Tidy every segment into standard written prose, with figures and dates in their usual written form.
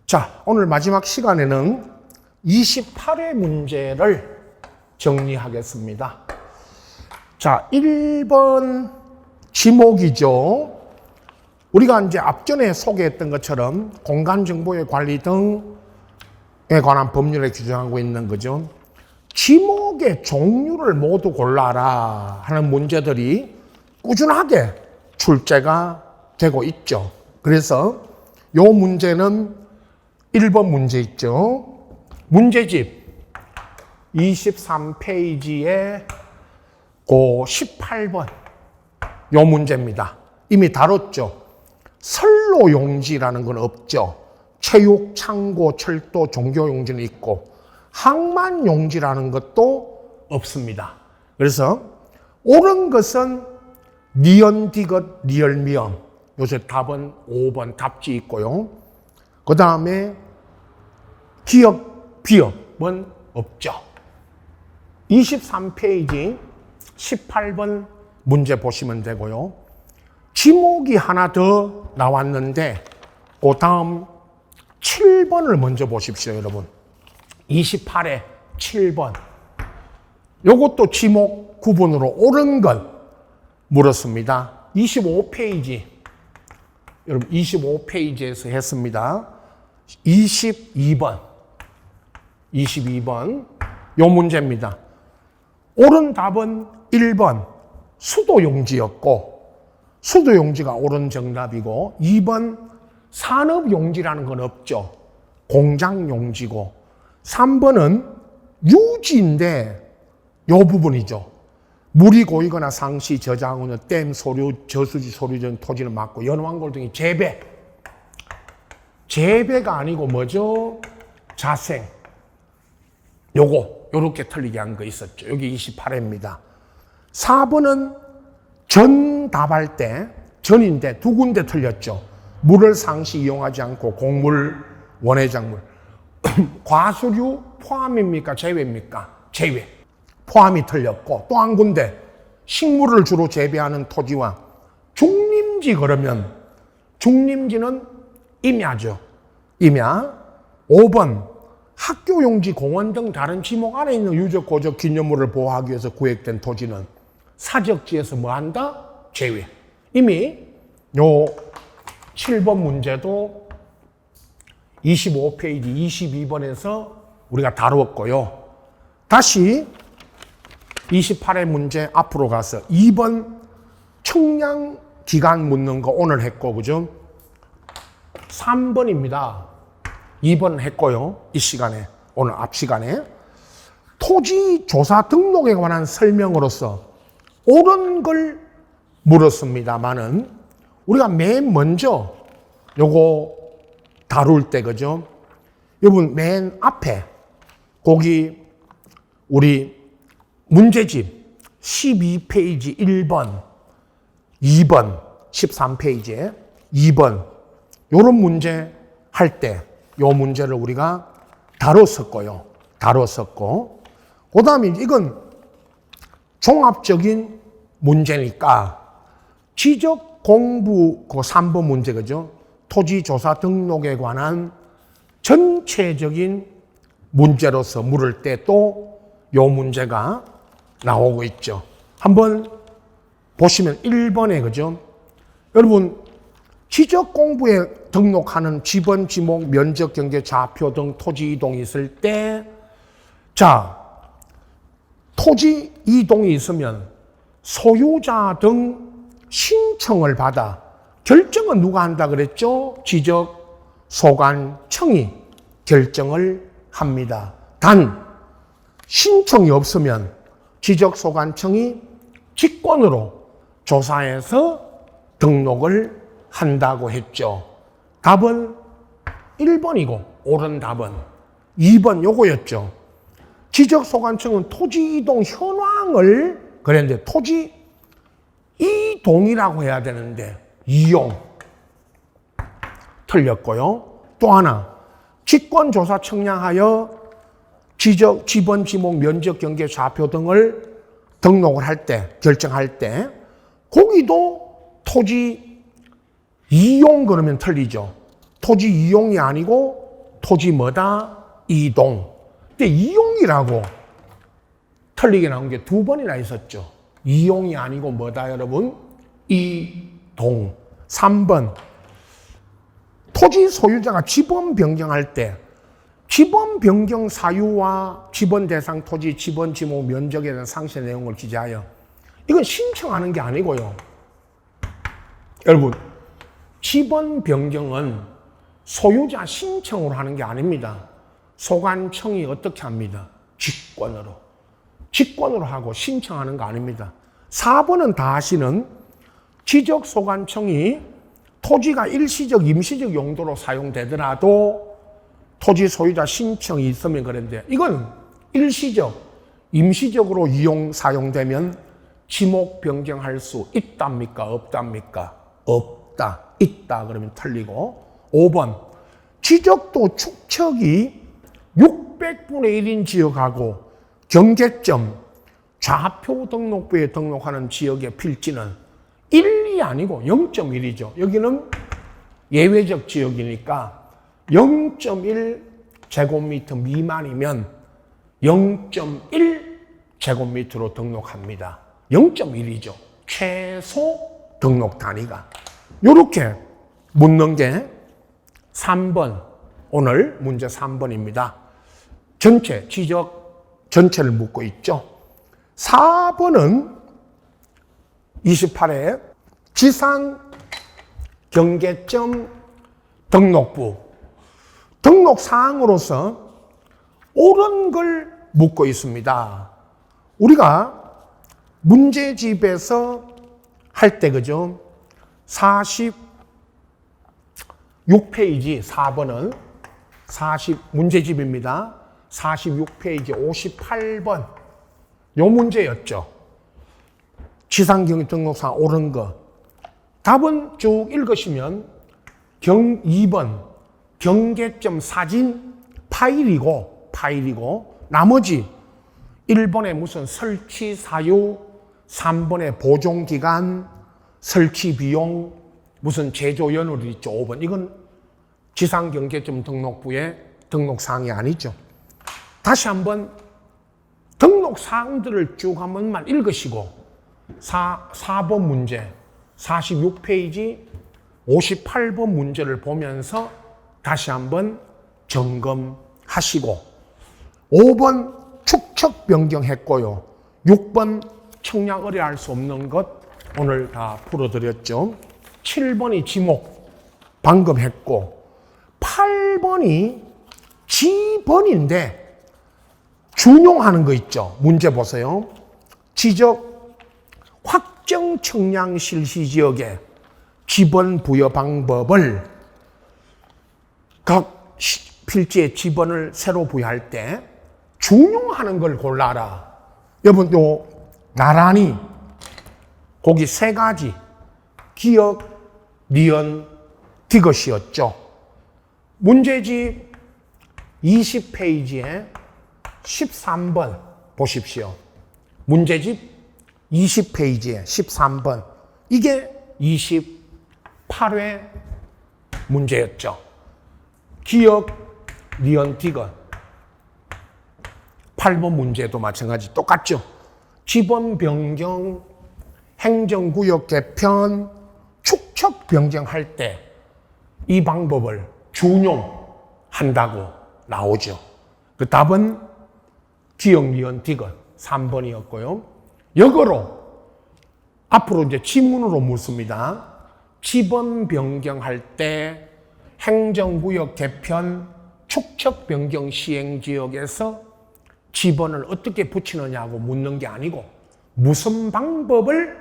자, 오늘 마지막 시간에는 28회 문제를 정리하겠습니다. 자, 1번 지목이죠. 우리가 이제 앞전에 소개했던 것처럼 공간정보의 관리 등에 관한 법률에 규정하고 있는 거죠. 지목의 종류를 모두 골라라 하는 문제들이 꾸준하게 출제가 되고 있죠. 그래서 이 문제는 1번 문제 있죠. 문제집 23페이지에 그 18번 이 문제입니다. 이미 다뤘죠. 선로용지라는 건 없죠. 체육, 창고, 철도, 종교용지는 있고 항만용지라는 것도 없습니다. 그래서 옳은 것은 니언, 디귿, 리얼, 미엄. 요새 답은 5번 답지 있고요. 그 다음에 기역, 비역은 없죠. 23페이지 18번 문제 보시면 되고요. 지목이 하나 더 나왔는데 그 다음 7번을 먼저 보십시오, 여러분. 28에 7번. 요것도 지목 구분으로 옳은 것 물었습니다. 25페이지. 여러분 25페이지에서 했습니다. 22번. 22번. 요 문제입니다. 옳은 답은 1번 수도용지였고 수도용지가 옳은 정답이고 2번 산업용지라는 건 없죠. 공장용지고 3번은 유지인데 요 부분이죠. 물이 고이거나 상시, 저장은 댐, 소류, 저수지, 소류전, 토지는 맞고 연왕골 등이 재배. 재배가 아니고 뭐죠? 자생. 요렇게 틀리게 한 거 있었죠. 여기 28회입니다. 4번은 전답할 때, 전인데 두 군데 틀렸죠. 물을 상시 이용하지 않고 곡물, 원해작물. 과수류 포함입니까? 제외입니까? 제외. 포함이 틀렸고 또 한 군데 식물을 주로 재배하는 토지와 중림지 그러면 중림지는 임야죠. 임야. 5번 학교용지, 공원 등 다른 지목 안에 있는 유적, 고적, 기념물을 보호하기 위해서 구획된 토지는 사적지에서 뭐 한다? 제외. 이미 요 7번 문제도 25페이지 22번에서 우리가 다루었고요. 다시 28회 문제 앞으로 가서 2번 청량 기간 묻는 거 오늘 했고, 그죠? 3번입니다. 2번 했고요. 이 시간에, 오늘 앞 시간에. 토지 조사 등록에 관한 설명으로서 옳은 걸 물었습니다만은 우리가 맨 먼저 요거 다룰 때, 그죠? 여러분, 맨 앞에 거기 우리 문제집 12페이지 1번, 2번, 13페이지에 2번 요런 문제 할 때 요 문제를 우리가 다뤘었고요. 다뤘었고 그 다음에 이건 종합적인 문제니까 지적 공부 그 3번 문제, 그죠? 토지조사 등록에 관한 전체적인 문제로서 물을 때 또 요 문제가 나오고 있죠. 한번 보시면 1번에, 그죠? 여러분, 지적 공부에 등록하는 지번, 지목, 면적, 경계, 좌표 등 토지 이동이 있을 때, 자, 토지 이동이 있으면 소유자 등 신청을 받아 결정은 누가 한다 그랬죠? 지적 소관청이 결정을 합니다. 단 신청이 없으면 지적 소관청이 직권으로 조사해서 등록을 한다고 했죠. 답은 1번이고 옳은 답은 2번 요거였죠. 지적 소관청은 토지 이동 현황을 그랬는데 토지 이동이라고 해야 되는데 이용 틀렸고요. 또 하나 직권조사 청량하여 지적, 지번, 지목, 면적, 경계, 좌표 등을 등록을 할 때, 결정할 때 거기도 토지 이용 그러면 틀리죠. 토지 이용이 아니고 토지 뭐다? 이동. 근데 이용이라고 틀리게 나온 게 두 번이나 있었죠. 이용이 아니고 뭐다 여러분? 이동. 3번. 토지 소유자가 지번 변경할 때 지번 변경 사유와 지번 대상 토지, 지번 지목 면적에 대한 상세 내용을 기재하여. 이건 신청하는 게 아니고요. 여러분, 지번 변경은 소유자 신청으로 하는 게 아닙니다. 소관청이 어떻게 합니다? 직권으로. 직권으로 하고 신청하는 거 아닙니다. 4번은 다 아시는 지적소관청이 토지가 일시적, 임시적 용도로 사용되더라도 토지 소유자 신청이 있으면 그런데 이건 일시적, 임시적으로 이용, 사용되면 지목 변경할 수 있답니까? 없답니까? 없다. 있다. 그러면 틀리고. 5번. 지적도 축척이 600분의 1인 지역하고 경계점, 좌표 등록부에 등록하는 지역의 필지는 1이 아니고 0.1이죠. 여기는 예외적 지역이니까 0.1 제곱미터 미만이면 0.1 제곱미터로 등록합니다. 0.1이죠. 최소 등록 단위가. 이렇게 묻는 게 3번, 오늘 문제 3번입니다. 전체, 지적 전체를 묻고 있죠. 4번은 28회 지상 경계점 등록부. 등록 사항으로서 옳은 걸 묻고 있습니다. 우리가 문제집에서 할 때, 그죠? 46페이지 4번은 문제집입니다. 46페이지 58번. 요 문제였죠. 지상경계 등록상 옳은 거. 답은 쭉 읽으시면 2번 경계점 사진 파일이고 나머지 1번에 무슨 설치 사유, 3번에 보존기간, 설치 비용, 무슨 제조 연월이 있죠. 5번. 이건 지상경계점 등록부의 등록사항이 아니죠. 다시 한번 등록사항들을 쭉 한 번만 읽으시고 4번 문제, 46페이지 58번 문제를 보면서 다시 한번 점검하시고 5번 축척 변경했고요. 6번 청약 의뢰할 수 없는 것 오늘 다 풀어드렸죠. 7번이 지목 방금 했고 8번이 지번인데 준용하는 거 있죠. 문제 보세요. 지적 확정 청량 실시 지역의 지번 부여 방법을 각 필지의 지번을 새로 부여할 때 준용하는 걸 골라라. 여러분 또 나란히 거기 세 가지 기억, 니은, 디귿이었죠. 문제집 20페이지에 13번 보십시오. 문제집 20페이지에 13번. 이게 28회 문제였죠. 기억, 니은, 디귿. 8번 문제도 마찬가지 똑같죠. 지번 변경, 행정구역 개편, 축척 변경할 때 이 방법을 준용한다고 나오죠. 그 답은 기억, 니은, 디귿 3번이었고요. 역으로 앞으로 이제 지문으로 묻습니다. 지번 변경할 때 행정구역 개편, 축척 변경 시행 지역에서 지번을 어떻게 붙이느냐고 묻는 게 아니고 무슨 방법을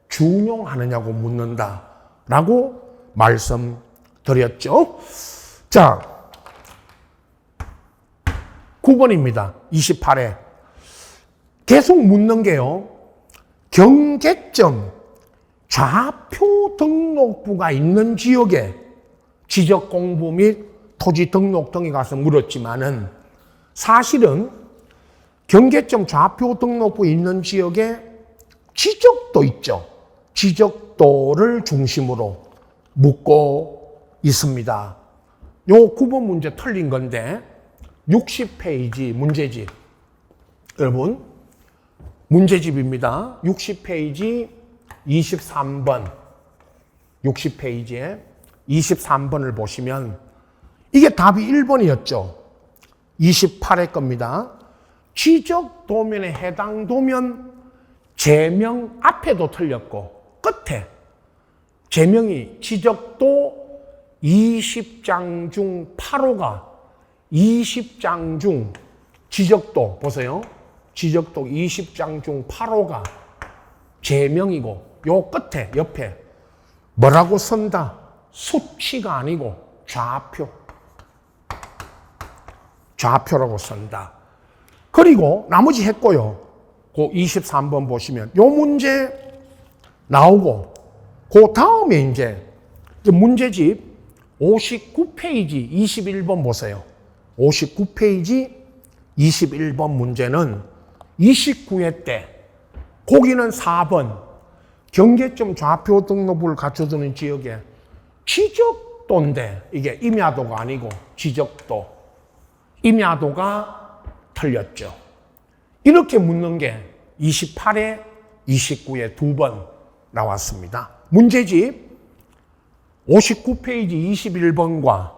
준용하느냐고 묻는다라고 말씀드렸죠. 자, 9번입니다. 28회. 계속 묻는 게요. 경계점 좌표 등록부가 있는 지역에 지적 공부 및 토지 등록 등에 가서 물었지만은 사실은 경계점 좌표 등록부 있는 지역에 지적도 있죠. 지적도를 중심으로 묻고 있습니다. 요 9번 문제 틀린 건데 60페이지 문제집. 여러분 문제집입니다. 60페이지 23번 60페이지에 23번을 보시면 이게 답이 1번이었죠. 28회 겁니다. 지적 도면에 해당 도면 제명 앞에도 틀렸고 끝에 제명이 지적도 20장 중 8호가 20장 중 지적도 보세요. 지적도 20장 중 8호가 제명이고 요 끝에 옆에 뭐라고 쓴다? 수치가 아니고 좌표. 좌표라고 쓴다. 그리고 나머지 했고요. 그 23번 보시면 요 문제 나오고 그 다음에 이제 문제집 59페이지 21번 보세요. 59페이지 21번 문제는 29회 때 거기는 4번 경계점 좌표 등록부를 갖춰두는 지역에 지적도인데 이게 임야도가 아니고 지적도. 임야도가 틀렸죠. 이렇게 묻는 게 28회, 29회 두 번 나왔습니다. 문제집 59페이지 21번과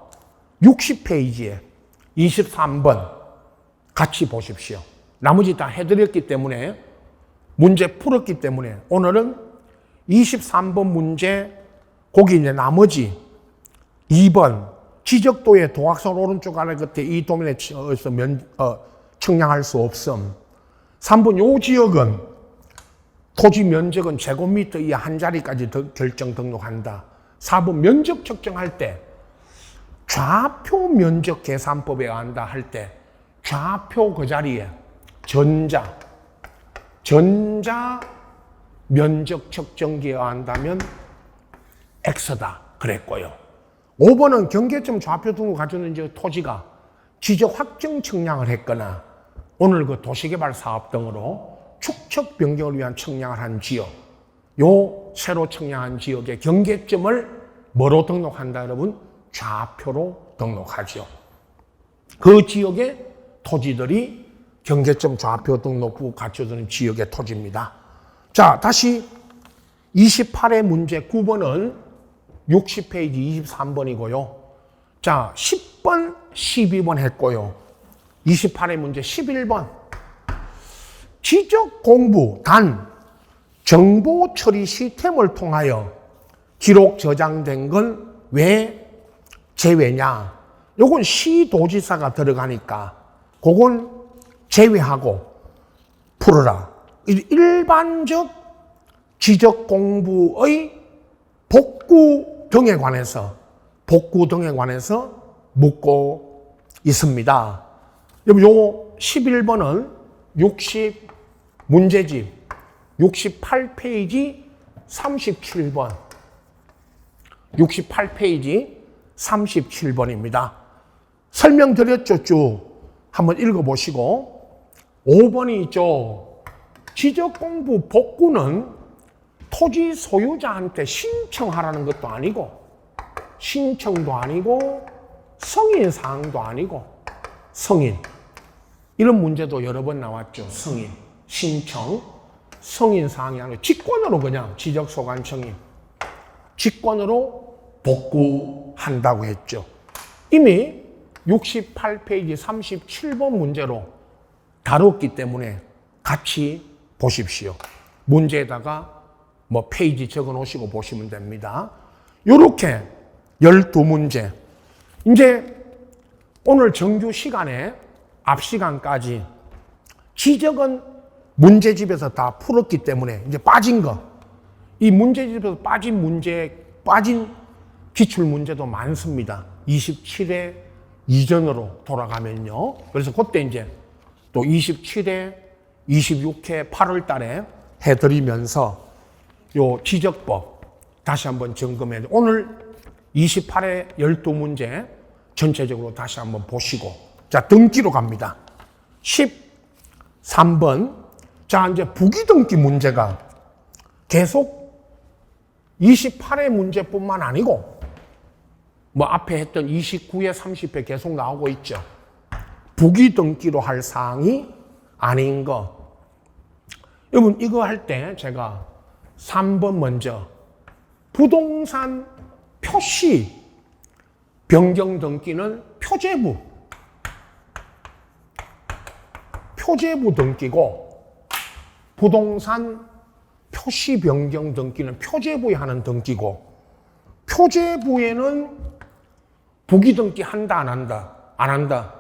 60페이지에 23번 같이 보십시오. 나머지 다 해드렸기 때문에 문제 풀었기 때문에 오늘은 23번 문제 거기 이제 나머지 2번 지적도의 도학선 오른쪽 아래 끝에 이 도면에 측량할 수 없음. 3번 요 지역은 토지 면적은 제곱미터 이하 한 자리까지 결정 등록한다. 4번 면적 측정할 때 좌표 면적 계산법에 한다 할 때 좌표 그 자리에 전자 면적 측정기에 한다면 X다 그랬고요. 5번은 경계점 좌표 등을 가져오는 토지가 지적 확정 측량을 했거나 오늘 그 도시개발 사업 등으로 축척 변경을 위한 측량을 한 지역, 요 새로 측량한 지역의 경계점을 뭐로 등록한다 여러분? 좌표로 등록하죠. 그 지역의 토지들이 경계점 좌표 등록부 갖춰두는 지역의 토지입니다. 자, 다시 28회 문제 9번은 60페이지 23번이고요. 자, 10번, 12번 했고요. 28회 문제 11번. 지적 공부 단 정보 처리 시스템을 통하여 기록 저장된 건 왜 제외냐? 요건 시도지사가 들어가니까 그건 제외하고 풀어라. 일반적 지적 공부의 복구 등에 관해서 묻고 있습니다. 여러분, 요 11번은 60 문제집 68페이지 37번. 68페이지 37번입니다. 설명드렸죠, 쭉. 한번 읽어보시고. 5번이 있죠. 지적공부 복구는 토지 소유자한테 신청하라는 것도 아니고, 신청도 아니고, 승인사항도 아니고, 승인. 이런 문제도 여러 번 나왔죠. 승인, 신청, 승인사항이 아니고, 직권으로 그냥 지적소관 승인. 직권으로 복구한다고 했죠. 이미 68페이지 37번 문제로 다뤘기 때문에 같이 보십시오. 문제에다가 뭐 페이지 적어 놓으시고 보시면 됩니다. 요렇게 12문제. 이제 오늘 정규 시간에 앞 시간까지 지적은 문제집에서 다 풀었기 때문에 이제 빠진 거. 이 문제집에서 빠진 기출문제도 많습니다. 27회 이전으로 돌아가면요. 그래서 그때 이제 또 27회, 26회 8월 달에 해드리면서 요 지적법 다시 한번 점검해. 오늘 28회 12문제 전체적으로 다시 한번 보시고. 자, 등기로 갑니다. 13번. 자, 이제 부기등기 문제가 계속 28회 문제뿐만 아니고 뭐 앞에 했던 29에 30회 계속 나오고 있죠. 부기 등기로 할 사항이 아닌 거. 여러분 이거 할 때 제가 3번 먼저 부동산 표시 변경 등기는 표제부 등기고 부동산 표시 변경 등기는 표제부에 하는 등기고 표제부에는 부기 등기 한다 안 한다? 안 한다.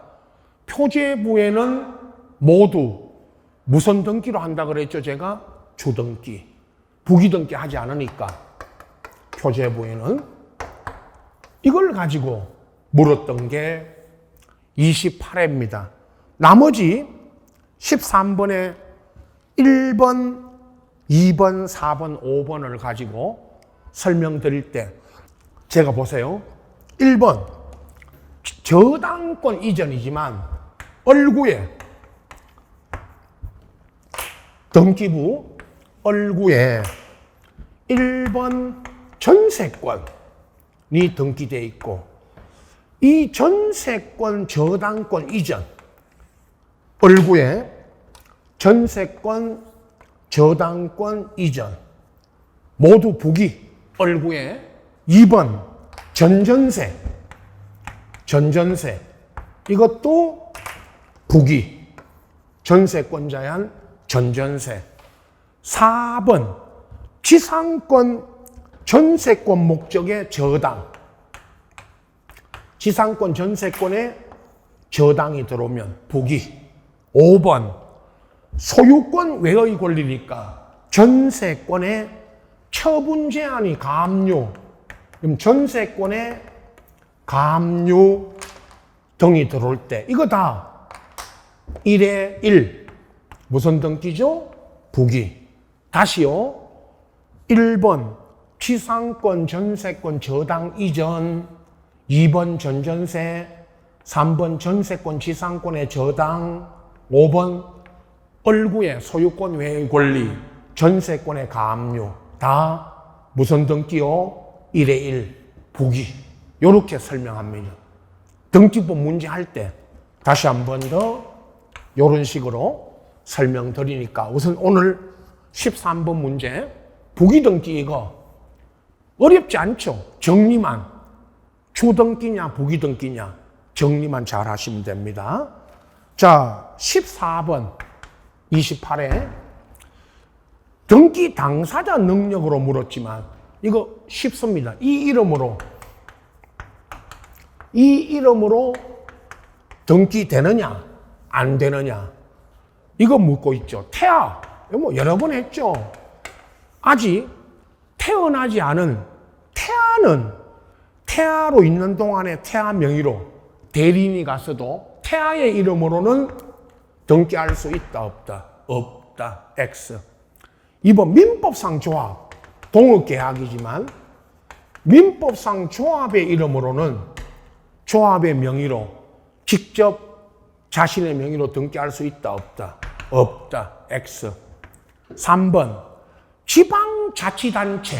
표제부에는 모두 무슨 등기로 한다 그랬죠 제가? 주등기. 부기 등기 하지 않으니까 표제부에는 이걸 가지고 물었던 게 28회입니다. 나머지 13번에 1번, 2번, 4번, 5번을 가지고 설명드릴 때 제가 보세요. 1번 저당권 이전이지만 얼구에 등기부 얼구에 1번 전세권이 등기되어 있고 이 전세권 저당권 이전 얼구에 전세권 저당권 이전 모두 부기 얼구에 2번 전전세 이것도 부기 전세권자에 한 전전세 4번 지상권 전세권 목적의 저당 지상권 전세권에 저당이 들어오면 부기 5번 소유권 외의 권리니까 전세권에 처분 제한이 가압류 그럼 전세권에 가압류 등이 들어올 때 이거 다 1에 1 무슨 등기죠? 부기. 다시요. 1번 지상권 전세권 저당 이전 2번 전전세 3번 전세권 지상권의 저당 5번 얼구의 소유권 외의 권리 전세권의 가압류 다 무슨 등기요? 1에 1 부기. 이렇게 설명합니다. 등기법 문제 할 때 다시 한 번 더 이런 식으로 설명드리니까 우선 오늘 13번 문제 부기 등기 이거 어렵지 않죠? 정리만 주등기냐 부기 등기냐 정리만 잘 하시면 됩니다. 자 14번 28회 등기 당사자 능력으로 물었지만 이거 쉽습니다. 이 이름으로 등기되느냐 안 되느냐 이거 묻고 있죠. 태아 이거 뭐 여러 번 했죠. 아직 태어나지 않은 태아는 태아로 있는 동안에 태아 명의로 대리인이 가서도 태아의 이름으로는 등기할 수 있다 없다? 없다. X. 2번 민법상 조합 동업계약이지만 민법상 조합의 이름으로는 조합의 명의로 직접 자신의 명의로 등기할 수 있다 없다? 없다. X. 3번 지방자치단체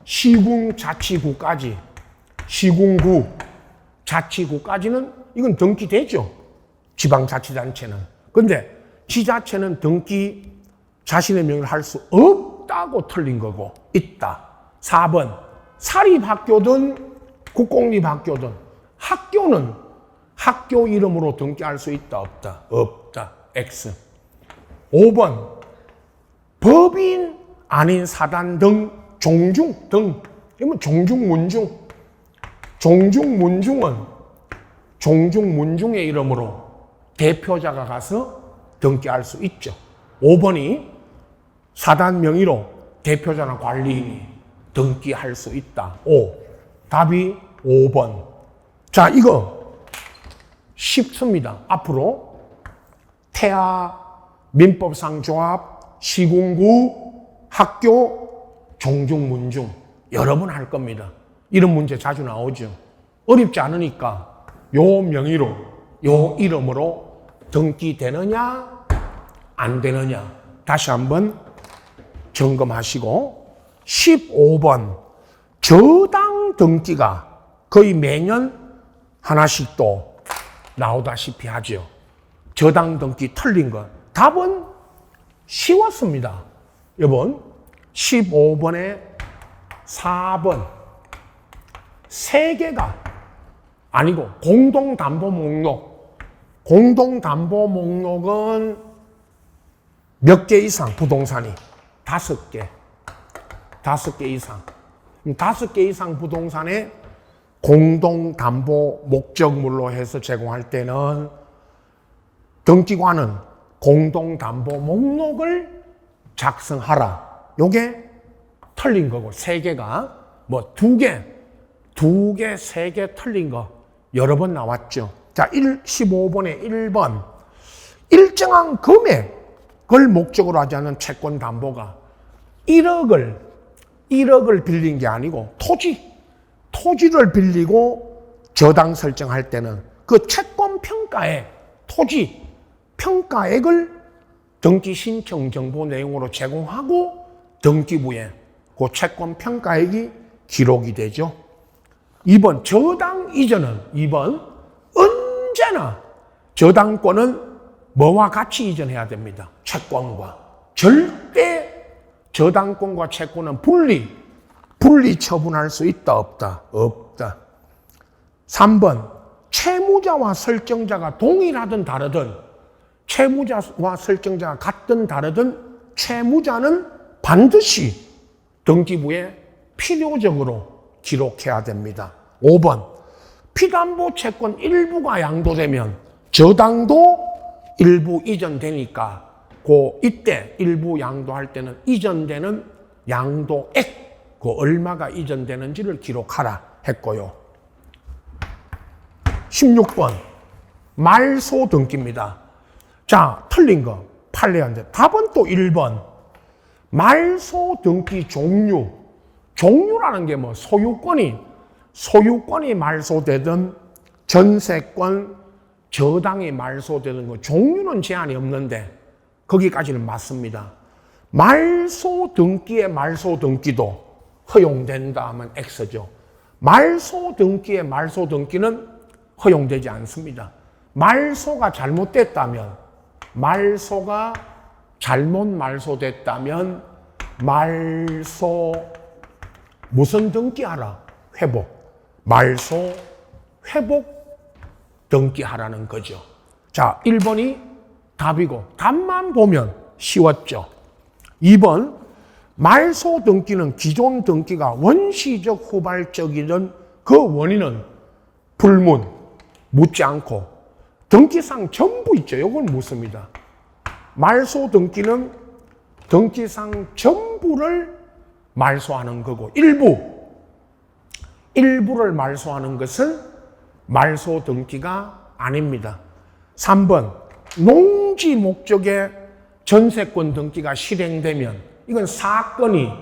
시군자치구까지 시군구 자치구까지는 이건 등기되죠. 지방자치단체는. 근데 지자체는 등기 자신의 명의로 할 수 없다고 틀린 거고 있다. 4번 사립학교든 국공립학교든 학교는 학교 이름으로 등기할 수 있다 없다? 없다. X. 5번 법인 아닌 사단 등 종중 등 이건 종중문중 종중문중은 종중문중의 이름으로 대표자가 가서 등기할 수 있죠. 5번이 사단 명의로 대표자나 관리인이 등기할 수 있다. 5. 답이 5번. 자, 이거 쉽습니다. 앞으로 태아, 민법상 조합, 시군구, 학교, 종중문중 여러 번 할 겁니다. 이런 문제 자주 나오죠. 어렵지 않으니까 요 명의로, 요 이름으로 등기되느냐, 안 되느냐 다시 한번 점검하시고 15번 저당 등기가 거의 매년 하나씩 또 나오다시피 하죠. 저당 등기 틀린 것. 답은 쉬웠습니다. 여러분, 15번에 4번. 세 개가 아니고 공동담보 목록. 공동담보 목록은 몇 개 이상 부동산이? 5개. 5개 이상. 5개 이상 부동산에 공동담보 목적물로 해서 제공할 때는 등기관은 공동담보 목록을 작성하라. 요게 틀린 거고, 3개가 뭐 2개, 3개 틀린 거 여러 번 나왔죠. 자, 15번에 1번. 일정한 금액을 목적으로 하지 않은 채권 담보가 1억을 빌린 게 아니고 토지를 빌리고 저당 설정할 때는 그 채권 평가에 토지 평가액을 등기 신청 정보 내용으로 제공하고 등기부에 그 채권 평가액이 기록이 되죠. 2번 저당 이전은 2번 언제나 저당권은 뭐와 같이 이전해야 됩니다. 채권과. 절대 저당권과 채권은 분리 처분할 수 있다 없다? 없다. 3번 채무자와 설정자가 동일하든 다르든 채무자와 설정자가 같든 다르든 채무자는 반드시 등기부에 필요적으로 기록해야 됩니다. 5번 피담보 채권 일부가 양도되면 저당도 일부 이전되니까 이때 일부 양도할 때는 이전되는 양도액 얼마가 이전되는지를 기록하라 했고요. 16번 말소 등기입니다. 자, 틀린 거 판례한데 답은 또 1번 말소 등기 종류라는 게 뭐 소유권이 말소되든 전세권 저당이 말소되는 거 종류는 제한이 없는데 거기까지는 맞습니다. 말소 등기도 허용된다 하면 X죠. 말소 등기는 허용되지 않습니다. 말소가 잘못됐다면 말소 무슨 등기하라? 말소 회복 등기하라는 거죠. 자, 1번이 답이고 답만 보면 쉬웠죠. 2번 말소 등기는 기존 등기가 원시적 후발적이던 그 원인은 묻지 않고 등기상 전부 있죠. 이건 묻습니다. 말소 등기는 등기상 전부를 말소하는 거고 일부를 말소하는 것은 말소 등기가 아닙니다. 3번 농지 목적의 전세권 등기가 실행되면 이건 사건이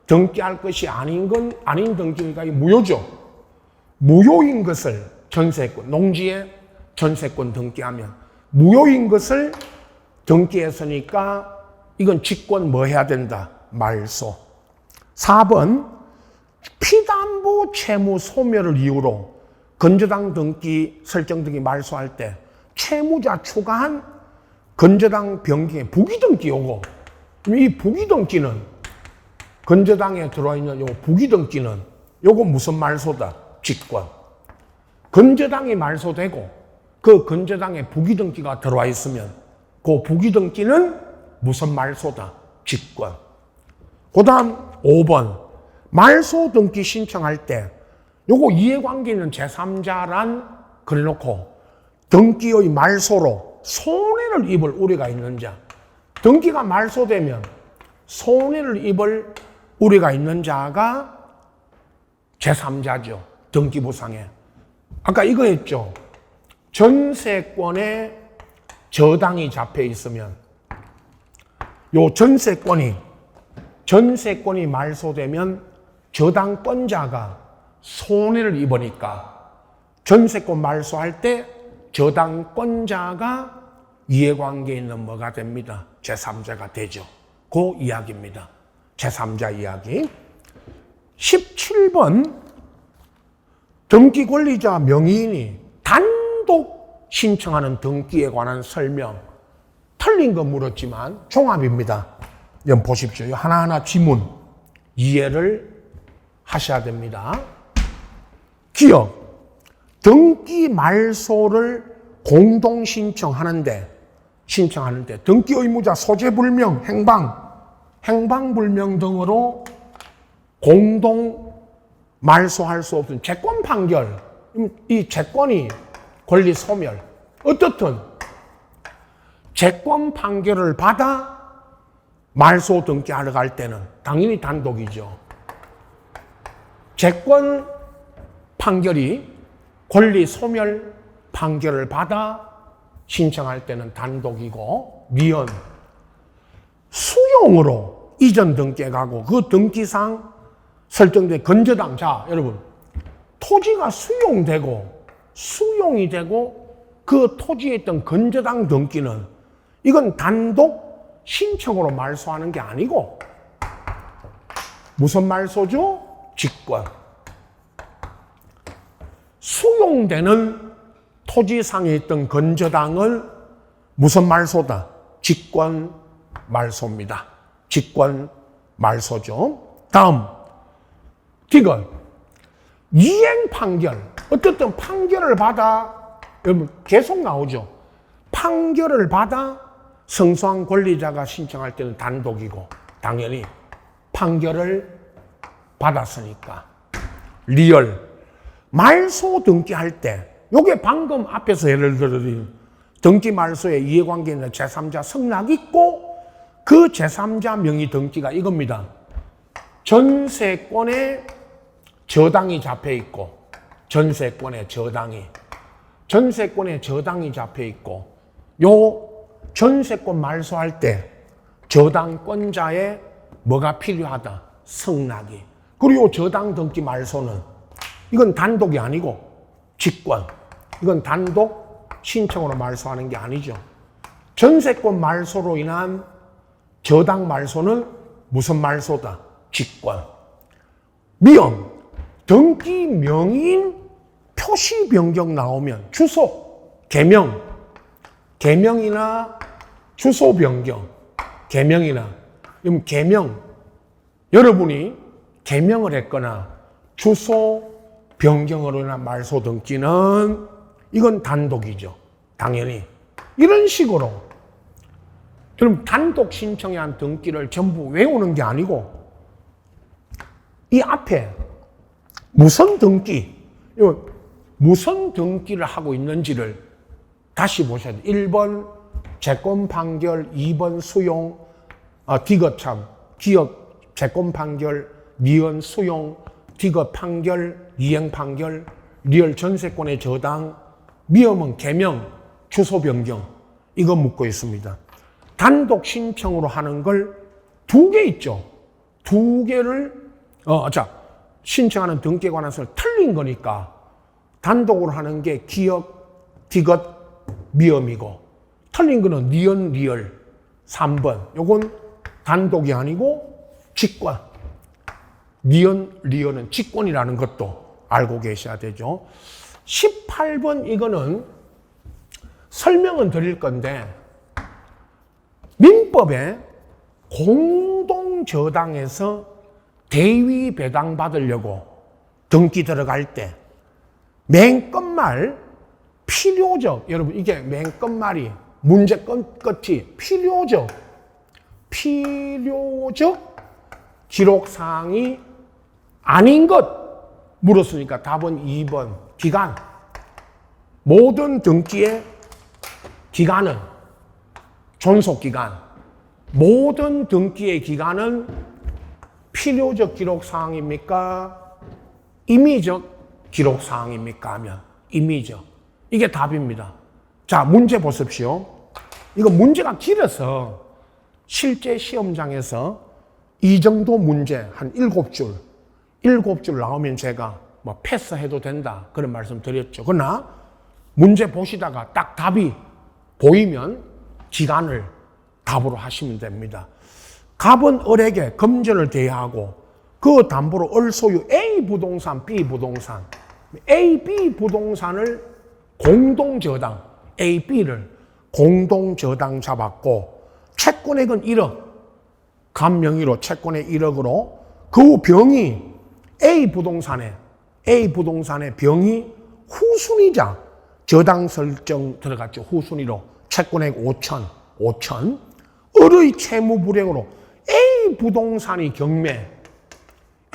등기할 것이 아닌 등기니까 무효죠. 무효인 것을 농지에 전세권 등기하면 무효인 것을 등기했으니까 이건 직권 해야 된다? 말소. 4번 피담보 채무 소멸을 이유로 건저당 등기 설정 등기 말소할 때 채무자 추가한 건저당 변경에 부기등기 요거. 이 부기등기는 건저당에 들어와 있는 요 부기등기는 요거 무슨 말소다? 직권. 건저당이 말소되고 그 건저당에 부기등기가 들어와 있으면 그 부기등기는 무슨 말소다? 직권. 그 다음 5번 말소 등기 신청할 때 요거 이해관계 있는 제3자란 그래놓고 등기의 말소로 손해를 입을 우려가 있는 자. 등기가 말소되면 손해를 입을 우려가 있는 자가 제3자죠. 등기부상에. 아까 이거 했죠. 전세권에 저당이 잡혀 있으면 요 전세권이 말소되면 저당권자가 손해를 입으니까 전세권 말소할 때 저당권자가 이해관계 있는 뭐가 됩니다? 제3자가 되죠. 그 이야기입니다. 제3자 이야기. 17번 등기 권리자 명의인이 단독 신청하는 등기에 관한 설명. 틀린 거 물었지만 종합입니다. 여러분 보십시오. 하나하나 지문 이해를 하셔야 됩니다. 기억. 등기 말소를 공동 신청하는데 등기 의무자 소재 불명, 행방 불명 등으로 공동 말소할 수 없는 채권 판결. 이 채권이 권리 소멸. 어떻든 채권 판결을 받아 말소 등기하러 갈 때는 당연히 단독이죠. 채권 판결이 권리 소멸 판결을 받아 신청할 때는 단독이고, 미연 수용으로 이전 등기에 가고 그 등기상 설정된 건저당. 자, 여러분, 토지가 수용이 되고 그 토지에 있던 건저당 등기는 이건 단독 신청으로 말소하는 게 아니고 무슨 말소죠? 직권. 수용되는 토지상에 있던 건저당을 무슨 말소다? 직권 말소입니다. 직권 말소죠. 다음, 디귿. 이행 판결. 어쨌든 판결을 받아, 여러분 계속 나오죠. 판결을 받아 성소한 권리자가 신청할 때는 단독이고, 당연히 판결을 받았으니까. 리얼. 말소 등기할 때, 요게 방금 앞에서 예를 들어드린 등기 말소에 이해관계 있는 제3자 승낙이 있고 그 제3자 명의 등기가 이겁니다. 전세권에 저당이 잡혀 있고, 전세권에 저당이 잡혀 있고, 요 전세권 말소할 때 저당권자의 뭐가 필요하다? 승낙이. 그리고 저당 등기 말소는 이건 단독이 아니고 직권. 이건 단독 신청으로 말소하는 게 아니죠. 전세권 말소로 인한 저당 말소는 무슨 말소다? 직권. 미연. 등기 명의인 표시 변경 나오면 주소, 개명이나 주소 변경, 여러분이 개명을 했거나 주소 변경으로 인한 말소 등기는 이건 단독이죠. 당연히. 이런 식으로 그럼 단독 신청에 한 등기를 전부 외우는 게 아니고 이 앞에 무슨 등기를 하고 있는지를 다시 보셔야 돼요. 1번 채권 판결, 2번 수용, 기억 채권 판결, 미연 수용, 디귿 판결, 이행 판결, 리얼 전세권의 저당, 미연은 개명, 주소 변경. 이거 묻고 있습니다. 단독 신청으로 하는 걸 2개 있죠. 2개를 신청하는 등기에 관해서 틀린 거니까 단독으로 하는 게 기억, 디귿, 미음이고, 틀린 거는 니은, 리얼 3번. 요건 단독이 아니고 직권. 니은, 리얼은 직권이라는 것도 알고 계셔야 되죠. 18번 이거는 설명은 드릴 건데, 민법에 공동저당에서 대위 배당 받으려고 등기 들어갈 때 맨 끝말 필요적, 여러분 이게 맨 끝말이 문제 끝이 필요적 기록사항이 아닌 것 물었으니까 답은 2번 기간. 모든 등기의 기간은 존속기간, 모든 등기의 기간은 필요적 기록사항입니까? 임의적 기록사항입니까? 하면 임의적. 이게 답입니다. 자, 문제 보십시오. 이거 문제가 길어서 실제 시험장에서 이 정도 문제 한 7줄 나오면 제가 뭐 패스해도 된다 그런 말씀 드렸죠. 그러나 문제 보시다가 딱 답이 보이면 기간을 답으로 하시면 됩니다. 갑은 을에게 금전을 대여하고 그 담보로 을 소유 A 부동산, B 부동산 A, B 부동산을 공동저당, A, B를 공동저당 잡았고 채권액은 1억, 감명의로 채권액 1억으로 그 병이 A 부동산의 병이 후순위자 저당 설정 들어갔죠. 후순위로 채권액 5천 을의 채무 불이행으로 A 부동산이 경매,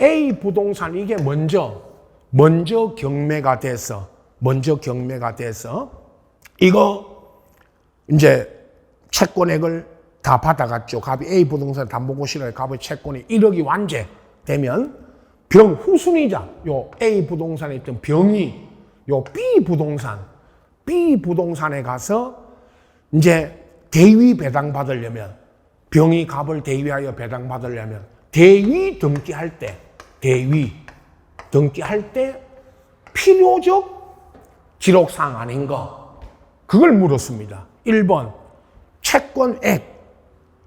A 부동산 이게 먼저 경매가 돼서 이거 이제 채권액을 다 받아갔죠. 갑이 A 부동산 담보고시를 갑의 채권이 1억이 완제되면 병 후순위자 요 A 부동산에 있던 병이 요 B 부동산에 가서 이제 대위 배당 받으려면 병이 갑을 대위하여 배당 받으려면 대위 등기할 때 필요적 기록사항 아닌 거 그걸 물었습니다. 1번 채권액,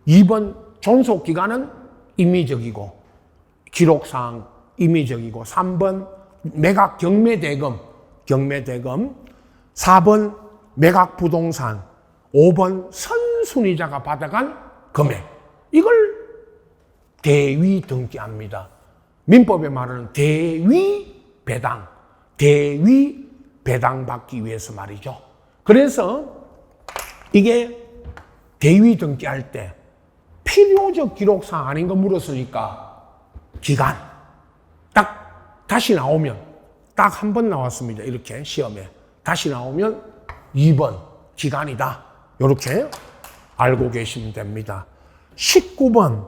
2번 존속기간은 임의적이고 기록사항 임의적이고 3번 매각 경매대금 4번 매각부동산 5번 선순위자가 받아간 금액 이걸 대위 등기합니다. 민법에 말하는 대위 배당 받기 위해서 말이죠. 그래서 이게 대위 등기할 때 필요적 기록사항 아닌 거 물었으니까 기간 딱 다시 나오면 딱 한 번 나왔습니다. 이렇게 시험에 다시 나오면 2번 기간이다. 이렇게 알고 계시면 됩니다. 19번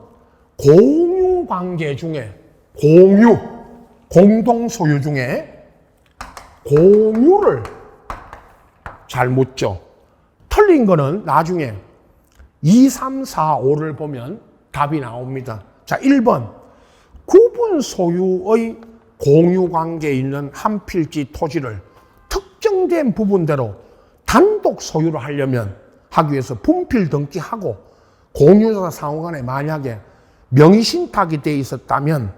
공유관계 중에 공동소유 중에 공유를 잘 묻죠. 틀린 거는 나중에 2, 3, 4, 5를 보면 답이 나옵니다. 자, 1번 구분 소유의 공유관계에 있는 한 필지 토지를 특정된 부분대로 단독 소유를 하기 위해서 분필 등기하고 공유자 상호간에 만약에 명의신탁이 돼 있었다면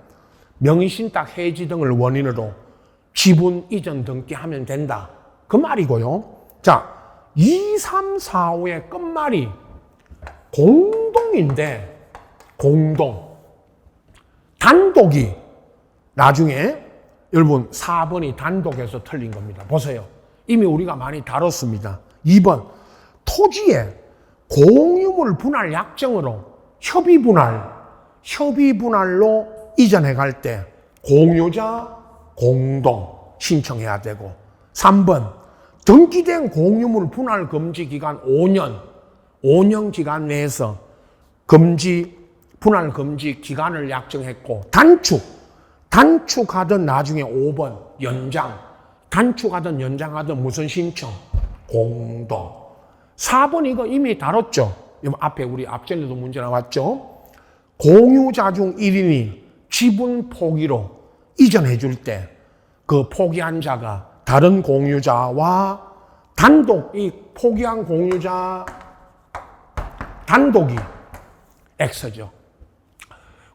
명의신탁 해지 등을 원인으로 지분 이전 등기하면 된다. 그 말이고요. 자, 2, 3, 4, 5의 끝말이 공동인데 단독이 나중에 여러분 4번이 단독에서 틀린 겁니다. 보세요. 이미 우리가 많이 다뤘습니다. 2번 토지에 공유물 분할 약정으로 협의분할로 이전해 갈 때 공유자 공동 신청해야 되고 3번 등기된 공유물 분할 금지 기간 5년 기간 내에서 분할 금지 기간을 약정했고 단축하든 나중에 5번 단축하든 연장하든 무슨 신청? 공동. 4번 이거 이미 다뤘죠. 앞에 우리 앞전에도 문제 나왔죠. 공유자 중 1인이 지분 포기로 이전해 줄 때 그 포기한 자가 다른 공유자와 이 포기한 공유자 단독이 X죠.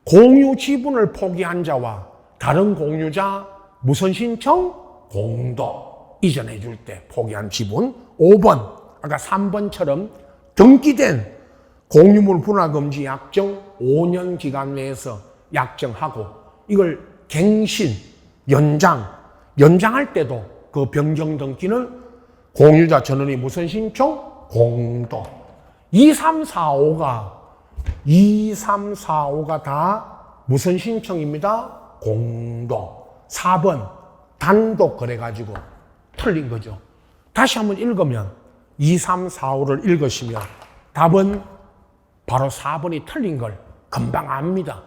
공유 지분을 포기한 자와 다른 공유자 무슨 신청? 공동. 이전해 줄 때 포기한 지분. 5번 아까 3번처럼 등기된 공유물 분할 금지 약정 5년 기간 내에서 약정하고 이걸 갱신, 연장할 때도 그 변경 등기는 공유자 전원이 무슨 신청? 공동. 2, 3, 4, 5가 다 무슨 신청입니다? 공동. 4번 단독 그래가지고 틀린 거죠. 다시 한번 읽으면 2, 3, 4, 5를 읽으시면 답은 바로 4번이 틀린 걸 금방 압니다.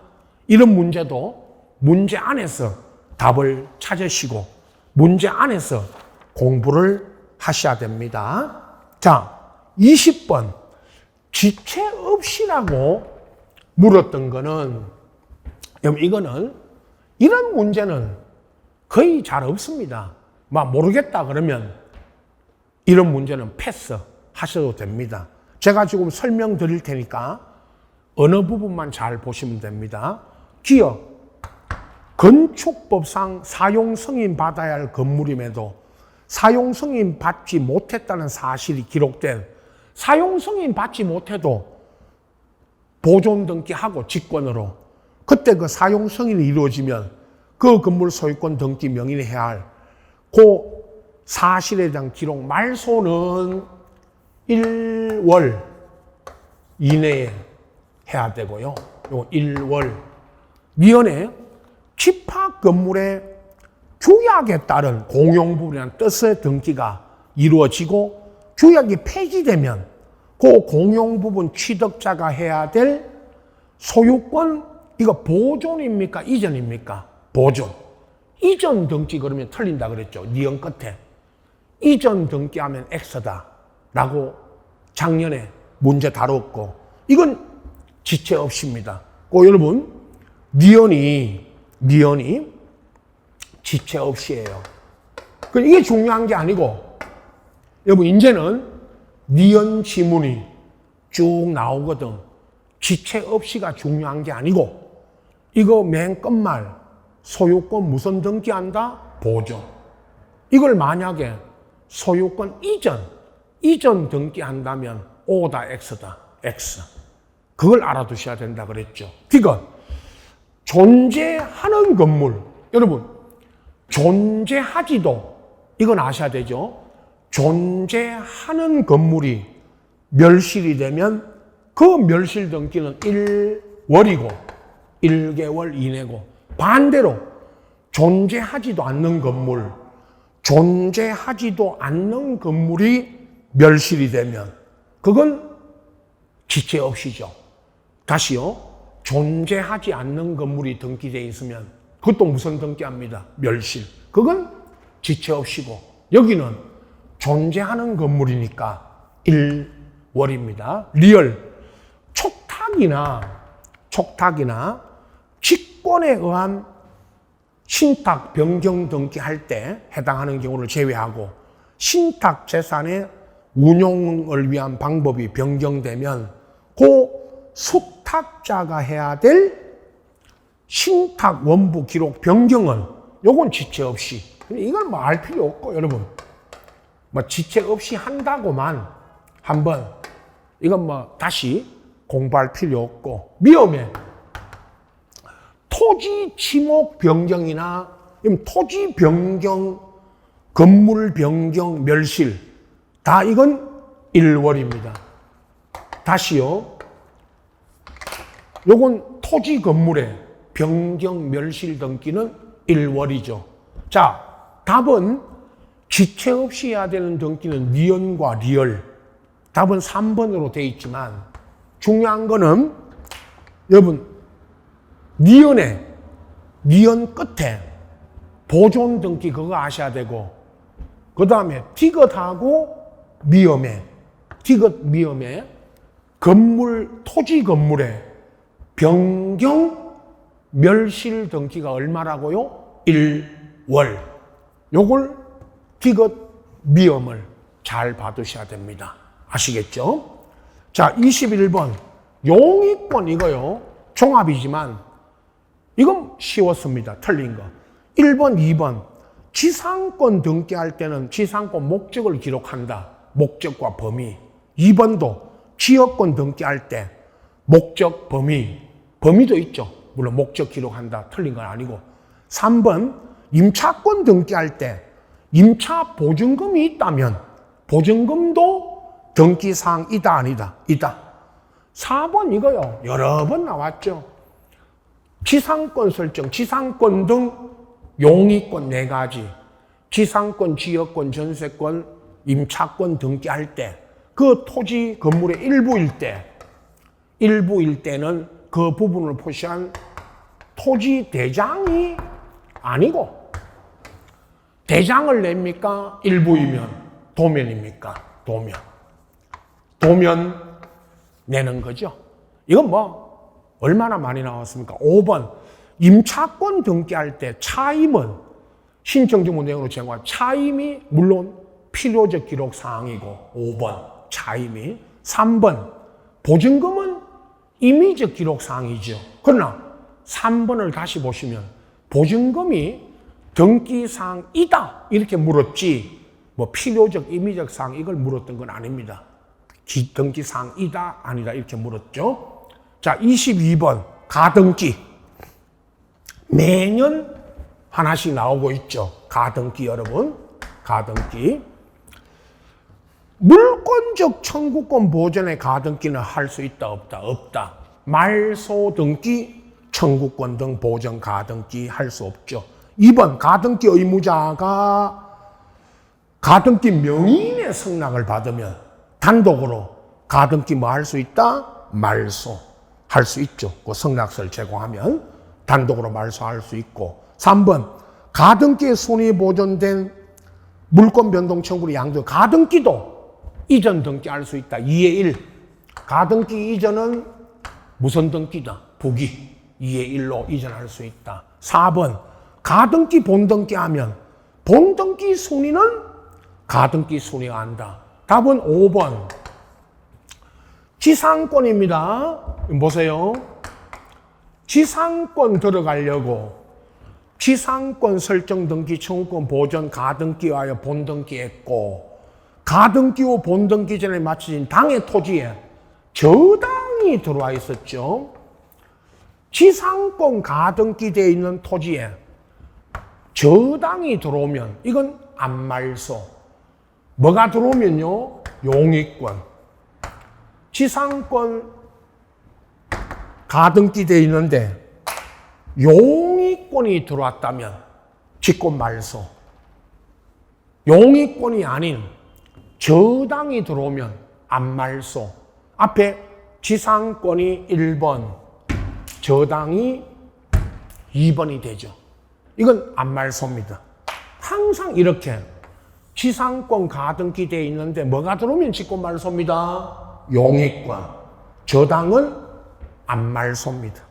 이런 문제도 문제 안에서 답을 찾으시고 문제 안에서 공부를 하셔야 됩니다. 자, 20번 지체 없이라고 물었던 거는 이거는 이런 문제는 거의 잘 없습니다. 모르겠다 그러면 이런 문제는 패스 하셔도 됩니다. 제가 지금 설명드릴 테니까 어느 부분만 잘 보시면 됩니다. 기억, 건축법상 사용 승인 받아야 할 건물임에도 사용 승인 받지 못했다는 사실이 기록된, 사용 승인 받지 못해도 보존 등기하고 직권으로 그때 그 사용 승인이 이루어지면 그 건물 소유권 등기 명인이 해야 할 그 사실에 대한 기록 말소는 1월 이내에 해야 되고요. 요 1월 미연에 집합 건물의 규약에 따른 공용부분이라는 뜻의 등기가 이루어지고 규약이 폐지되면 그 공용부분 취득자가 해야 될 소유권, 이거 보존입니까? 이전입니까? 보존. 이전 등기 그러면 틀린다 그랬죠. 니은 끝에. 이전 등기하면 X다 라고 작년에 문제 다뤘고, 이건 지체 없이입니다. 여러분, 니은이 지체 없이예요. 이게 중요한 게 아니고, 여러분, 이제는 니은 지문이 쭉 나오거든. 지체 없이가 중요한 게 아니고, 이거 맨 끝말 소유권 무슨 등기한다? 보존. 이걸 만약에 소유권 이전 등기한다면 O다 X다. X. 그걸 알아두셔야 된다 그랬죠. 디귿. 존재하는 건물. 여러분, 존재하지도, 이건 아셔야 되죠. 존재하는 건물이 멸실이 되면 그 멸실 등기는 1월이고 1개월 이내고, 반대로 존재하지도 않는 건물이 멸실이 되면 그건 지체 없이죠. 다시요. 존재하지 않는 건물이 등기되어 있으면 그것도 무슨 등기합니다? 멸실. 그건 지체 없이고, 여기는 존재하는 건물이니까 1월입니다. 리얼. 촉탁이나 직권에 의한 신탁 변경 등기할 때 해당하는 경우를 제외하고, 신탁 재산의 운용을 위한 방법이 변경되면 그 수탁자가 해야 될 신탁 원부 기록 변경은 요건 지체 없이, 이걸 뭐 알 필요 없고, 여러분 뭐 지체 없이 한다고만 한번 이건 뭐 다시 공부할 필요 없고, 위험해. 토지 지목 변경이나 토지 변경, 건물 변경, 멸실, 다 이건 1월입니다. 다시요. 요건 토지 건물의 변경, 멸실 등기는 1월이죠. 자, 답은 지체 없이 해야 되는 등기는 니은과 리얼. 답은 3번으로 되어 있지만, 중요한 거는 여러분, 니은 끝에 보존 등기 그거 아셔야 되고, 그 다음에 디귿하고 미음에 토지 건물의 변경, 멸실 등기가 얼마라고요? 1월. 요걸 디귿, 미음을 잘 봐두셔야 됩니다. 아시겠죠? 자, 21번. 용의권 이거요. 종합이지만 이건 쉬웠습니다. 틀린 거. 1번, 2번. 지상권 등기할 때는 지상권 목적을 기록한다. 목적과 범위. 2번도 지역권 등기할 때 목적, 범위도 있죠. 물론 목적 기록한다. 틀린 건 아니고. 3번, 임차권 등기할 때 임차 보증금이 있다면 보증금도 등기사항이다, 아니다? 이다. 4번 이거요. 여러 번 나왔죠. 지상권 설정, 지상권 등 용의권 4가지. 지상권, 지역권, 전세권, 임차권 등기할 때 그 토지 건물의 일부일 때는 그 부분을 표시한 토지 대장이 아니고, 대장을 냅니까? 일부이면 도면입니까? 도면 내는 거죠. 이건 뭐 얼마나 많이 나왔습니까? 5번 임차권 등기할 때 차임은 신청정보 내용으로 제공한 차임이 물론 필요적 기록 사항이고, 5번 차임이. 3번 보증금은 임의적 기록 사항이죠. 그러나 3번을 다시 보시면 보증금이 등기사항이다 이렇게 물었지 뭐 필요적 임의적 사항 이걸 물었던 건 아닙니다. 등기사항이다 아니다 이렇게 물었죠. 자 22번 가등기 매년 하나씩 나오고 있죠. 가등기 여러분 가등기 물권적 청구권 보전의 가등기는 할 수 있다 없다 없다. 말소 등기 청구권 등 보전 가등기 할 수 없죠. 2번 가등기 의무자가 가등기 명의인의 승낙을 받으면 단독으로 가등기 뭐 할 수 있다? 말소 할 수 있죠. 그 승낙서를 제공하면 단독으로 말소할 수 있고 3번 가등기에 손이 보존된 물권 변동 청구를 양도 가등기도 이전 등기할 수 있다. 2의 1 가등기 이전은 무선 등기다. 부기 2의 1로 이전할 수 있다. 4번 가등기 본등기하면 본등기 순위는 가등기 순위가 한다. 답은 5번 지상권입니다. 보세요. 지상권 들어가려고 지상권 설정 등기 청구권 보전 가등기하여 본등기했고 가등기 후 본등기 전에 마쳐진 당의 토지에 저당이 들어와 있었죠. 지상권 가등기되어 있는 토지에 저당이 들어오면 이건 안말소. 뭐가 들어오면요? 용익권. 지상권 가등기되어 있는데 용익권이 들어왔다면 직권 말소. 용익권이 아닌 저당이 들어오면 안말소. 앞에 지상권이 1번, 저당이 2번이 되죠. 이건 안말소입니다. 항상 이렇게 지상권 가등기 되어 있는데 뭐가 들어오면 직권 말소입니다. 용익권. 저당은 안말소입니다.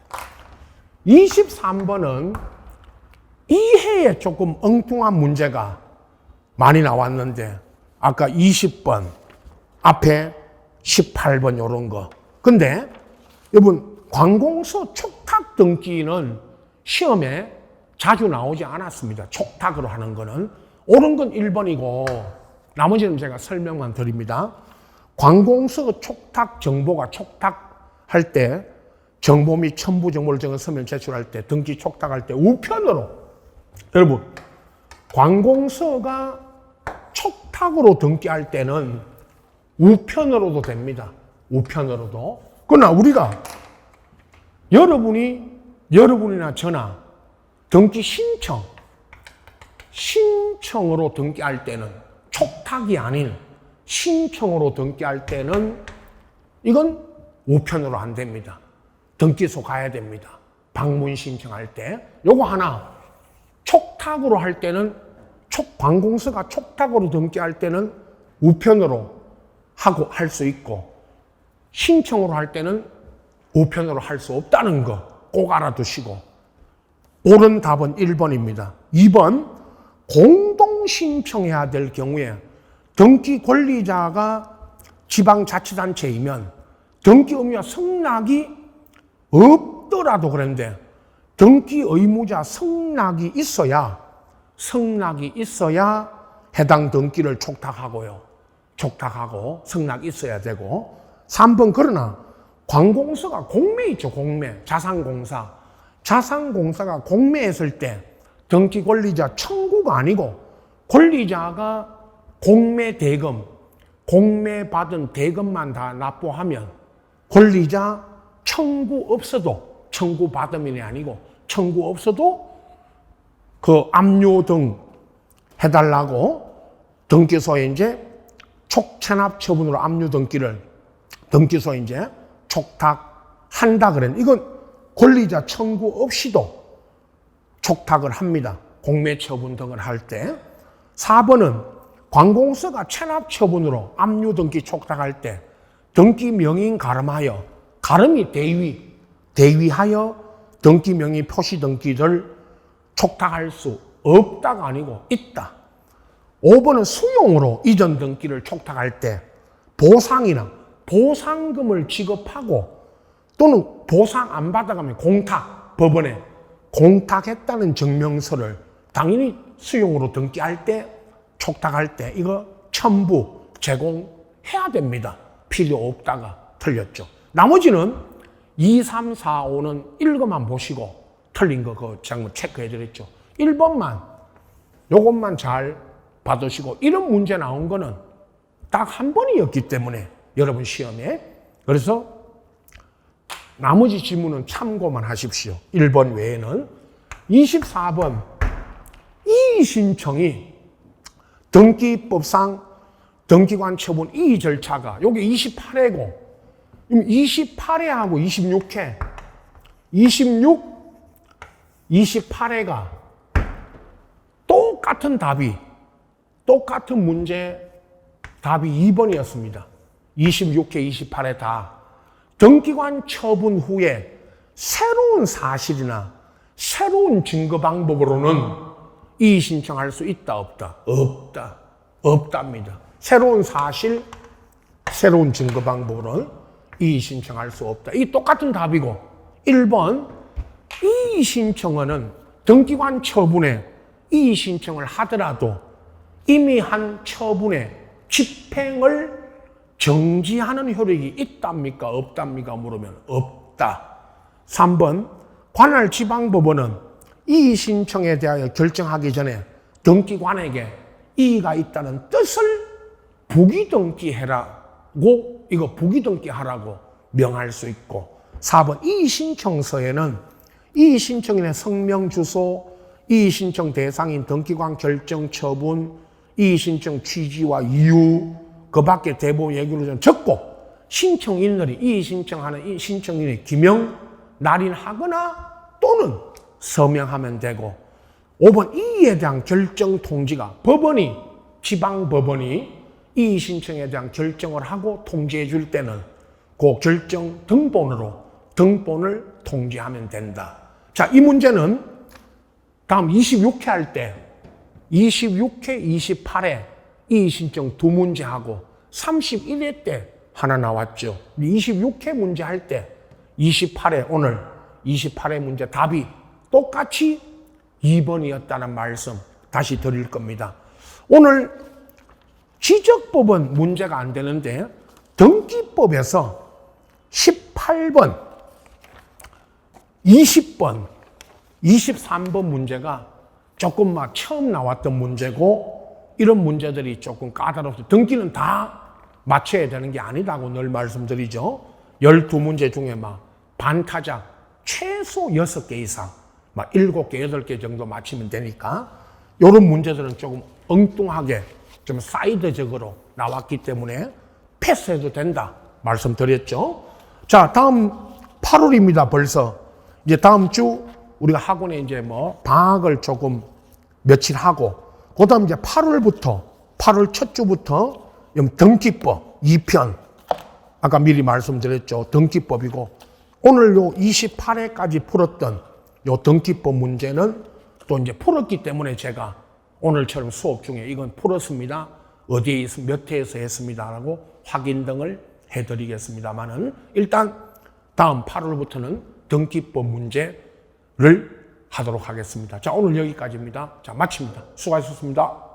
23번은 이해에 조금 엉뚱한 문제가 많이 나왔는데 아까 20번 앞에 18번 이런 거. 근데 여러분 관공서 촉탁 등기는 시험에 자주 나오지 않았습니다. 촉탁으로 하는 거는. 옳은 건 1번이고 나머지는 제가 설명만 드립니다. 관공서 촉탁 정보가 촉탁할 때 정보 및 첨부 정보를 적은 서면 제출할 때 등기 촉탁할 때 우편으로 여러분 관공서가 촉탁으로 등기할 때는 우편으로도 됩니다. 우편으로도. 그러나 우리가 여러분이나 저나 등기 신청으로 등기할 때는 촉탁이 아닌 신청으로 등기할 때는 이건 우편으로 안 됩니다. 등기소 가야 됩니다. 방문 신청할 때. 요거 하나 촉탁으로 할 때는 관공서가 촉탁으로 등기할 때는 우편으로 하고 할 수 있고 신청으로 할 때는 우편으로 할 수 없다는 거 꼭 알아두시고 옳은 답은 1번입니다. 2번 공동 신청해야 될 경우에 등기 권리자가 지방자치단체이면 등기 의무자 승낙이 없더라도 그런데 등기 의무자 승낙이 있어야 해당 등기를 촉탁하고 승낙이 있어야 되고 3번 그러나 관공서가 공매 있죠. 공매. 자산공사가 공매했을 때 등기 권리자 청구가 아니고 권리자가 공매 대금, 공매받은 대금만 다 납부하면 권리자 청구 없어도 청구받음이 아니고 청구 없어도 그 압류 등 해달라고 등기소에 이제 촉체납 처분으로 압류 등기를 등기소에 이제 촉탁한다 그랬는데 이건 권리자 청구 없이도 촉탁을 합니다. 공매 처분 등을 할 때. 4번은 관공서가 체납 처분으로 압류 등기 촉탁할 때 등기 명의인 가름하여 가름이 대위하여 등기 명의 표시 등기를 촉탁할 수 없다가 아니고 있다. 5번은 수용으로 이전 등기를 촉탁할 때 보상이나 보상금을 지급하고 또는 보상 안 받아가면 공탁, 법원에 공탁했다는 증명서를 당연히 수용으로 등기할 때, 촉탁할 때 이거 첨부 제공해야 됩니다. 필요 없다가 틀렸죠. 나머지는 2, 3, 4, 5는 읽어만 보시고 틀린 거 그거 제가 체크해 드렸죠. 1번만 요것만 잘 받으시고, 이런 문제 나온 거는 딱 한 번이었기 때문에 여러분 시험에, 그래서 나머지 지문은 참고만 하십시오. 1번 외에는. 24번 이의 신청이 등기법상 등기관 처분 이의 절차가 요게 28회고 28회하고 26회 28회가 똑같은 답이 똑같은 문제 답이 2번이었습니다. 26회 28회 다 등기관 처분 후에 새로운 사실이나 새로운 증거 방법으로는 이의 신청할 수 있다 없다? 없답니다. 새로운 사실, 새로운 증거 방법으로는 이의 신청할 수 없다. 이 똑같은 답이고, 1번 이의 신청은 등기관 처분에 이의 신청을 하더라도 이미 한 처분의 집행을 정지하는 효력이 있답니까 없답니까 물으면 없다. 3번 관할 지방법원은 이의 신청에 대하여 결정하기 전에 등기관에게 이의가 있다는 뜻을 부기등기해라고, 이거 부기등기하라고 명할 수 있고, 4번 이의 신청서에는 이의 신청인의 성명, 주소, 이의 신청 대상인 등기관 결정 처분, 이의 신청 취지와 이유, 그 밖에 대부분 얘기를 좀 적고, 신청인들이 이의 신청하는 이 신청인의 기명, 날인하거나 또는 서명하면 되고, 5번 이의에 대한 결정 통지가 법원이, 지방법원이 이의 신청에 대한 결정을 하고 통지해 줄 때는 그 결정 등본으로 등본을 통지하면 된다. 자, 이 문제는 다음 26회 할 때 26회, 28회 이의 신청 두 문제 하고 31회 때 하나 나왔죠. 26회 문제 할 때 28회, 오늘 28회 문제 답이 똑같이 2번이었다는 말씀 다시 드릴 겁니다. 오늘 지적법은 문제가 안 되는데 등기법에서 18번, 20번, 23번 문제가 조금 막 처음 나왔던 문제고, 이런 문제들이 조금 까다롭습니다. 등기는 다 맞춰야 되는 게 아니다고 늘 말씀드리죠. 12문제 중에 막 반타작 최소 6개 이상, 막 7개, 8개 정도 맞히면 되니까, 이런 문제들은 조금 엉뚱하게 좀 사이드적으로 나왔기 때문에 패스해도 된다 말씀드렸죠. 자, 다음 8월입니다. 벌써 이제 다음 주 우리가 학원에 이제 뭐 방학을 조금 며칠 하고, 그 다음 이제 8월부터 8월 첫 주부터 등기법 2편, 아까 미리 말씀드렸죠. 등기법이고, 오늘 요 28회까지 풀었던 요 등기법 문제는 또 이제 풀었기 때문에 제가 오늘처럼 수업 중에 이건 풀었습니다, 어디에 몇 회에서 했습니다라고 확인 등을 해드리겠습니다만은, 일단 다음 8월부터는 등기법 문제를 하도록 하겠습니다. 자, 오늘 여기까지입니다. 자, 마칩니다. 수고하셨습니다.